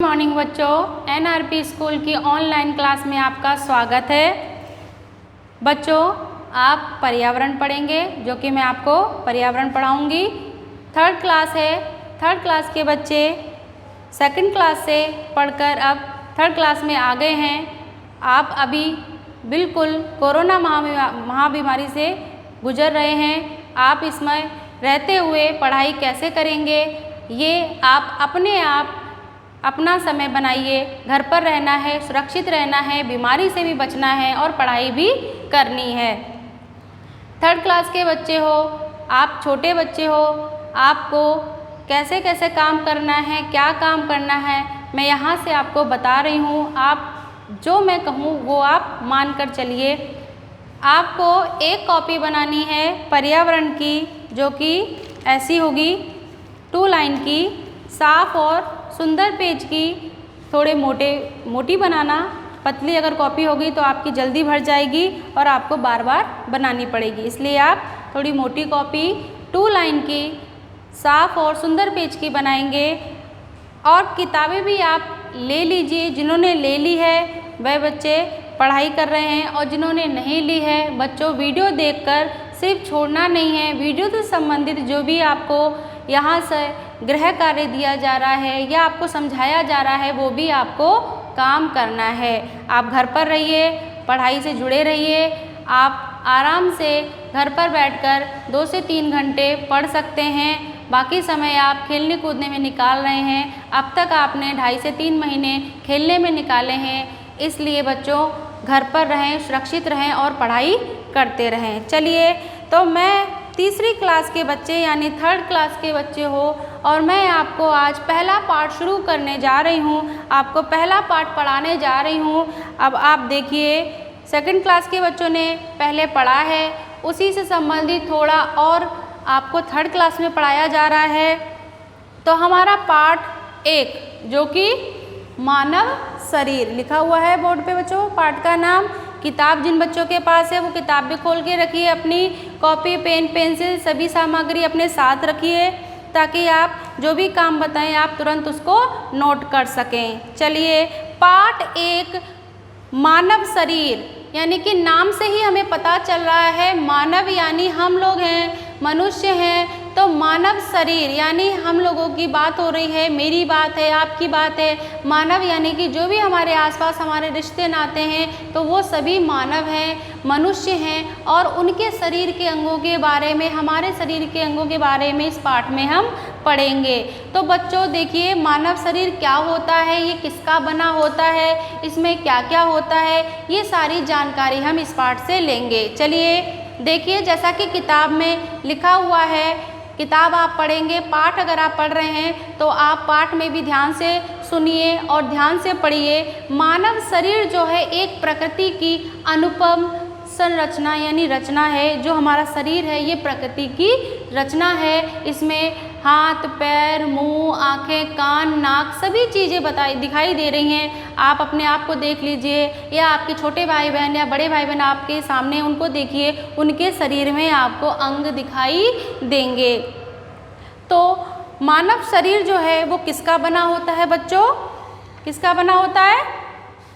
Morning बच्चों, NRP school की online class में आपका स्वागत है। बच्चों, आप पर्यावरण पढ़ेंगे, जो कि मैं आपको पर्यावरण पढ़ाऊंगी। थर्ड क्लास है। थर्ड क्लास के बच्चे सेकंड क्लास से पढ़कर अब थर्ड क्लास में आ गए हैं। आप अभी बिल्कुल कोरोना महाबीमारी से गुजर रहे हैं। आप इसमें रहते हुए पढ़ाई कैसे करेंगे, ये आप अपने आप अपना समय बनाइए। घर पर रहना है, सुरक्षित रहना है, बीमारी से भी बचना है और पढ़ाई भी करनी है। थर्ड क्लास के बच्चे हो, आप छोटे बच्चे हो, आपको कैसे कैसे काम करना है, क्या काम करना है, मैं यहाँ से आपको बता रही हूँ। आप जो मैं कहूँ वो आप मान कर चलिए। आपको एक कॉपी बनानी है पर्यावरण की, जो कि ऐसी होगी 2 लाइन की, साफ और सुंदर पेज की। थोड़े मोटी बनाना, पतली अगर कॉपी होगी तो आपकी जल्दी भर जाएगी और आपको बार बार बनानी पड़ेगी, इसलिए आप थोड़ी मोटी कॉपी 2 लाइन की, साफ और सुंदर पेज की बनाएंगे। और किताबें भी आप ले लीजिए। जिन्होंने ले ली है वह बच्चे पढ़ाई कर रहे हैं, और जिन्होंने नहीं ली है बच्चों, वीडियो देखकर सिर्फ छोड़ना नहीं है। वीडियो से संबंधित जो भी आपको यहाँ से गृह कार्य दिया जा रहा है या आपको समझाया जा रहा है, वो भी आपको काम करना है। आप घर पर रहिए, पढ़ाई से जुड़े रहिए। आप आराम से घर पर बैठकर 2 से 3 घंटे पढ़ सकते हैं। बाकी समय आप खेलने कूदने में निकाल रहे हैं। अब तक आपने 2.5 से 3 महीने खेलने में निकाले हैं, इसलिए बच्चों घर पर रहें, सुरक्षित रहें और पढ़ाई करते रहें। चलिए, तो मैं तीसरी क्लास के बच्चे यानी थर्ड क्लास के बच्चे हो, और मैं आपको आज पहला पार्ट शुरू करने जा रही हूँ। आपको पहला पार्ट पढ़ाने जा रही हूँ। अब आप देखिए, सेकंड क्लास के बच्चों ने पहले पढ़ा है, उसी से संबंधित थोड़ा और आपको थर्ड क्लास में पढ़ाया जा रहा है। तो हमारा पार्ट 1, जो कि मानव शरीर लिखा हुआ है बोर्ड पे बच्चों, पार्ट का नाम। किताब जिन बच्चों के पास है वो किताब भी खोल के रखिए, अपनी कॉपी, पेन, पेंसिल सभी सामग्री अपने साथ रखिए, ताकि आप जो भी काम बताएं आप तुरंत उसको नोट कर सकें। चलिए, पार्ट 1 मानव शरीर, यानी कि नाम से ही हमें पता चल रहा है मानव यानी हम लोग हैं, मनुष्य हैं। तो मानव शरीर यानी हम लोगों की बात हो रही है, मेरी बात है, आपकी बात है। मानव यानी कि जो भी हमारे आसपास हमारे रिश्ते नाते हैं, तो वो सभी मानव हैं, मनुष्य हैं, और उनके शरीर के अंगों के बारे में, हमारे शरीर के अंगों के बारे में इस पाठ में हम पढ़ेंगे। तो बच्चों देखिए, मानव शरीर क्या होता है, ये किसका बना होता है, इसमें क्या क्या होता है, ये सारी जानकारी हम इस पाठ से लेंगे। चलिए देखिए, जैसा कि किताब में लिखा हुआ है, किताब आप पढ़ेंगे, पाठ अगर आप पढ़ रहे हैं तो आप पाठ में भी ध्यान से सुनिए और ध्यान से पढ़िए। मानव शरीर जो है एक प्रकृति की अनुपम संरचना यानी रचना है। जो हमारा शरीर है ये प्रकृति की रचना है। इसमें हाथ, पैर, मुंह, आँखें, कान, नाक सभी चीज़ें दिखाई दे रही हैं। आप अपने आप को देख लीजिए, या आपके छोटे भाई बहन या बड़े भाई बहन आपके सामने, उनको देखिए, उनके शरीर में आपको अंग दिखाई देंगे। तो मानव शरीर जो है वो किसका बना होता है बच्चों, किसका बना होता है?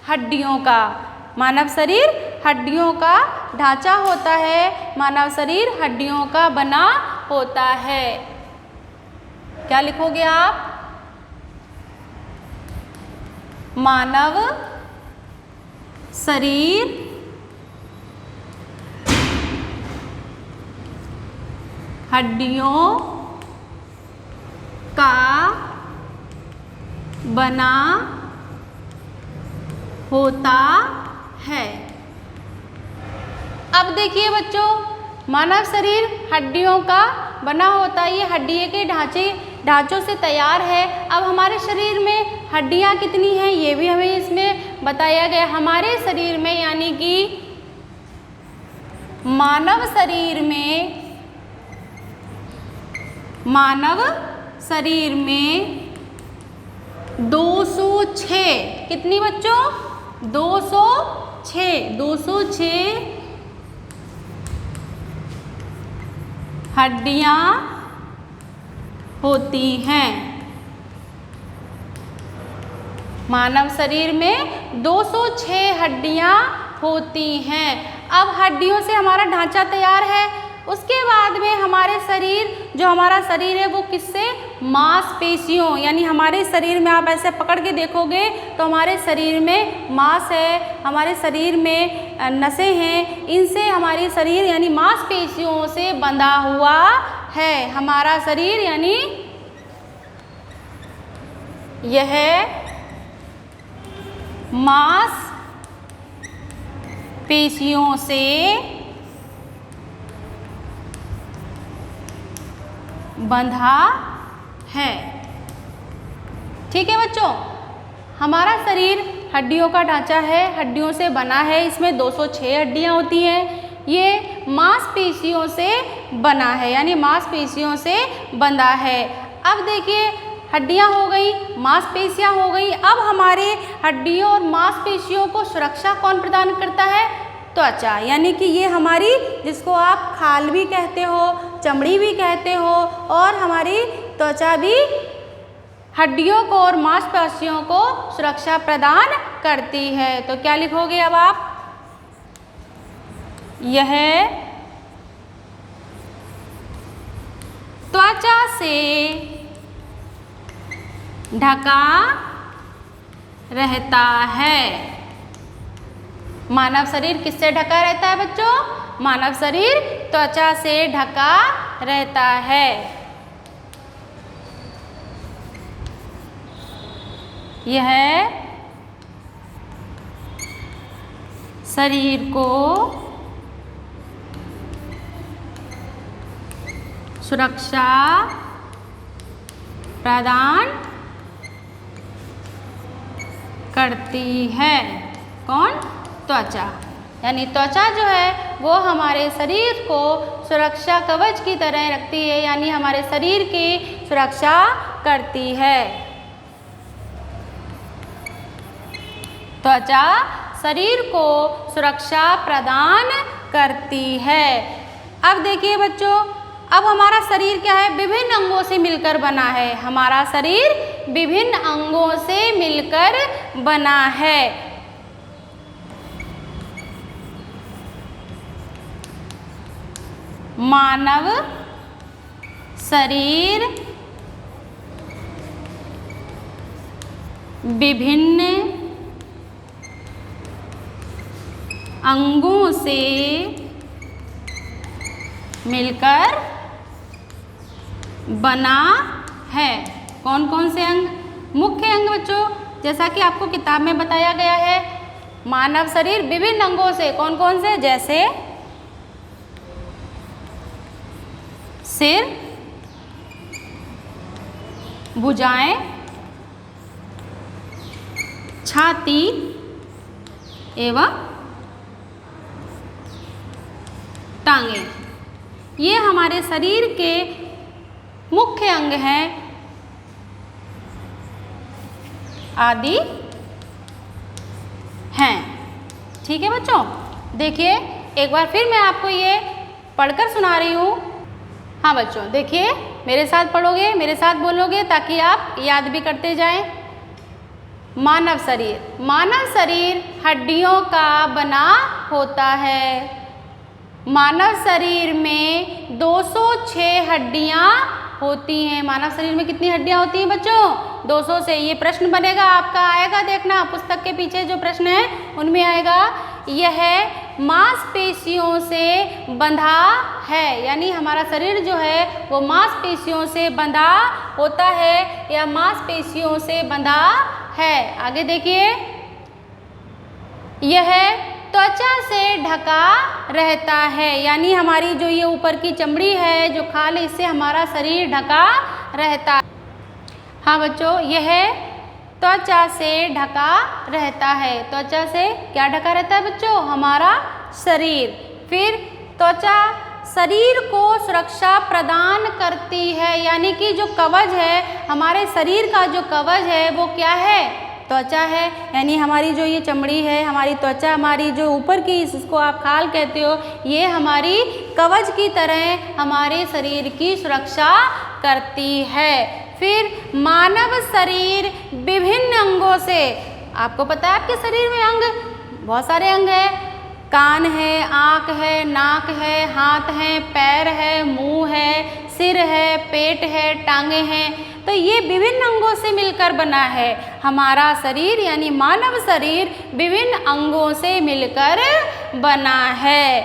हड्डियों का। मानव शरीर हड्डियों का ढांचा होता है। मानव शरीर हड्डियों का बना होता है। क्या लिखोगे आप? मानव शरीर हड्डियों का बना होता है। अब देखिए बच्चों, मानव शरीर हड्डियों का बना होता है। ये हड्डियों के ढांचों से तैयार है। अब हमारे शरीर में हड्डियां कितनी हैं ये भी हमें इसमें बताया गया। हमारे शरीर में यानी कि मानव शरीर में 206, कितनी बच्चों? 206 हड्डियां होती हैं। मानव शरीर में 206 हड्डियां होती हैं। अब हड्डियों से हमारा ढांचा तैयार है, उसके बाद में हमारे शरीर, जो हमारा शरीर है वो किससे, मांसपेशियों, यानी हमारे शरीर में आप ऐसे पकड़ के देखोगे तो हमारे शरीर में मांस है, हमारे शरीर में नसें हैं, इनसे हमारी शरीर यानी मांसपेशियों से बंधा हुआ है हमारा शरीर, यानी यह मांसपेशियों से बंधा है। ठीक है बच्चों, हमारा शरीर हड्डियों का ढांचा है, हड्डियों से बना है, इसमें 206 हड्डियां होती हैं। ये मांसपेशियों से बना है, यानी मांसपेशियों से बंधा है। अब देखिए, हड्डियां हो गई, मांसपेशियां हो गई। अब हमारे हड्डियों और मांसपेशियों को सुरक्षा कौन प्रदान करता है, त्वचा, यानी कि ये हमारी, जिसको आप खाल भी कहते हो, चमड़ी भी कहते हो, और हमारी त्वचा भी हड्डियों को और मांसपेशियों को सुरक्षा प्रदान करती है। तो क्या लिखोगे अब आप, यह त्वचा से ढका रहता है। मानव शरीर किससे ढका रहता है बच्चों, मानव शरीर त्वचा से ढका रहता है। यह शरीर को सुरक्षा प्रदान करती है। कौन, त्वचा, यानी त्वचा जो है वो हमारे शरीर को सुरक्षा कवच की तरह रखती है, यानी हमारे शरीर की सुरक्षा करती है। त्वचा शरीर को सुरक्षा प्रदान करती है। अब देखिए बच्चों, अब हमारा शरीर क्या है, विभिन्न अंगों से मिलकर बना है। हमारा शरीर विभिन्न अंगों से मिलकर बना है। मानव शरीर विभिन्न अंगों से मिलकर बना है। कौन कौन से अंग, मुख्य अंग बच्चों, जैसा कि आपको किताब में बताया गया है, मानव शरीर विभिन्न अंगों से, कौन कौन से, जैसे सिर, भुजाएं, छाती एवं टांगे, ये हमारे शरीर के मुख्य अंग हैं आदि हैं। ठीक है बच्चों, देखिए एक बार फिर मैं आपको ये पढ़कर सुना रही हूँ। हाँ बच्चों, देखिए मेरे साथ पढ़ोगे, मेरे साथ बोलोगे, ताकि आप याद भी करते जाएं। मानव शरीर, मानव शरीर हड्डियों का बना होता है। मानव शरीर में 206 हड्डियां होती हैं। मानव शरीर में कितनी हड्डियां होती हैं बच्चों, 200 से। ये प्रश्न बनेगा आपका, आएगा, देखना पुस्तक के पीछे जो प्रश्न है उनमें आएगा। यह मांसपेशियों से बंधा है, यानी हमारा शरीर जो है वो मांसपेशियों से बंधा होता है या मांसपेशियों से बंधा है। आगे देखिए, यह त्वचा से ढका रहता है, यानी हमारी जो ये ऊपर की चमड़ी है, जो खाल है, इससे हमारा शरीर ढका रहता है। हाँ बच्चों, यह त्वचा से ढका रहता है। त्वचा से क्या ढका रहता है बच्चों, हमारा शरीर। फिर त्वचा शरीर को सुरक्षा प्रदान करती है, यानी कि जो कवच है, हमारे शरीर का जो कवच है वो क्या है, त्वचा है। यानी हमारी जो ये चमड़ी है, हमारी त्वचा, हमारी जो ऊपर की, इसको आप खाल कहते हो, ये हमारी कवच की तरह हमारे शरीर की सुरक्षा करती है। फिर मानव शरीर विभिन्न अंगों से आपको पता है आपके शरीर में अंग बहुत सारे अंग हैं। कान है, आँख है, नाक है, हाथ है, पैर है, मुंह है, सिर है, पेट है, टांगें हैं। तो ये विभिन्न अंगों से मिलकर बना है। हमारा शरीर यानी मानव शरीर विभिन्न अंगों से मिलकर बना है।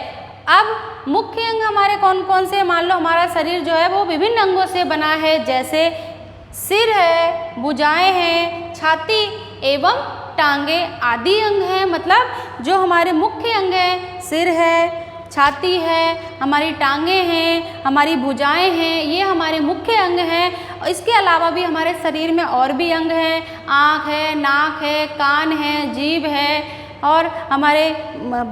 अब मुख्य अंग हमारे कौन कौन से? मान लो हमारा शरीर जो है वो विभिन्न अंगों से बना है, जैसे सिर है, भुजाएं हैं, छाती एवं टांगे आदि अंग हैं। मतलब जो हमारे मुख्य अंग हैं, सिर है, छाती है, हमारी टांगे हैं, हमारी भुजाएं हैं, ये हमारे मुख्य अंग हैं। और इसके अलावा भी हमारे शरीर में और भी अंग हैं, आँख है, नाक है, कान है, जीभ है और हमारे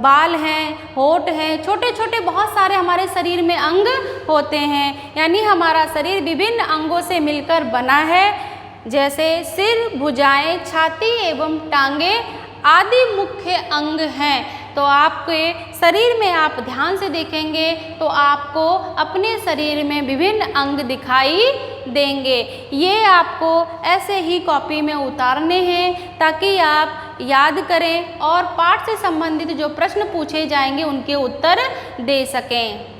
बाल हैं, होंठ हैं, छोटे छोटे बहुत सारे हमारे शरीर में अंग होते हैं। यानी हमारा शरीर विभिन्न अंगों से मिलकर बना है, जैसे सिर, भुजाएं, छाती एवं टांगे आदि मुख्य अंग हैं। तो आपके शरीर में आप ध्यान से देखेंगे तो आपको अपने शरीर में विभिन्न अंग दिखाई देंगे। ये आपको ऐसे ही कॉपी में उतारने हैं ताकि आप याद करें और पाठ से संबंधित जो प्रश्न पूछे जाएंगे उनके उत्तर दे सकें।